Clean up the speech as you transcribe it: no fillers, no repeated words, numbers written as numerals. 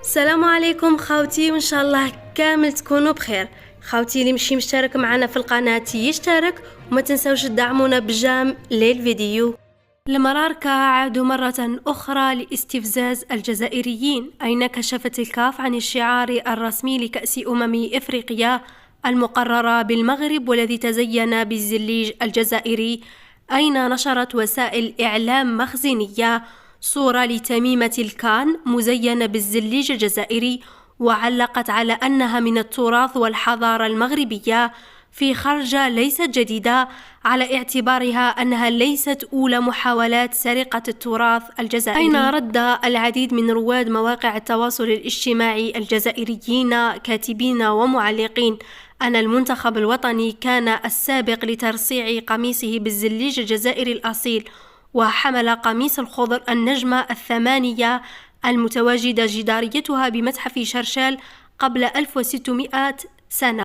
السلام عليكم خاوتي، وان شاء الله كامل تكونوا بخير. خاوتي اللي مشي مشترك معنا في القناة يشترك، وما تنسوش تدعمونا بجام للفيديو. المراركة عادوا مرة أخرى لاستفزاز الجزائريين، أين كشفت الكاف عن الشعار الرسمي لكأس إفريقيا المقررة بالمغرب والذي تزين بالزليج الجزائري، أين نشرت وسائل إعلام مخزنية صورة لتميمة الكان مزينة بالزليج الجزائري، وعلقت على أنها من التراث والحضارة المغربية في خرجة ليست جديدة، على اعتبارها أنها ليست أولى محاولات سرقة التراث الجزائري. أين رد العديد من رواد مواقع التواصل الاجتماعي الجزائريين كاتبين ومعلقين أن المنتخب الوطني كان السابق لترصيع قميصه بالزليج الجزائري الأصيل، وحمل قميص الخضر النجمة الثمانية المتواجدة جداريتها بمتحف شرشال قبل 1600 سنة.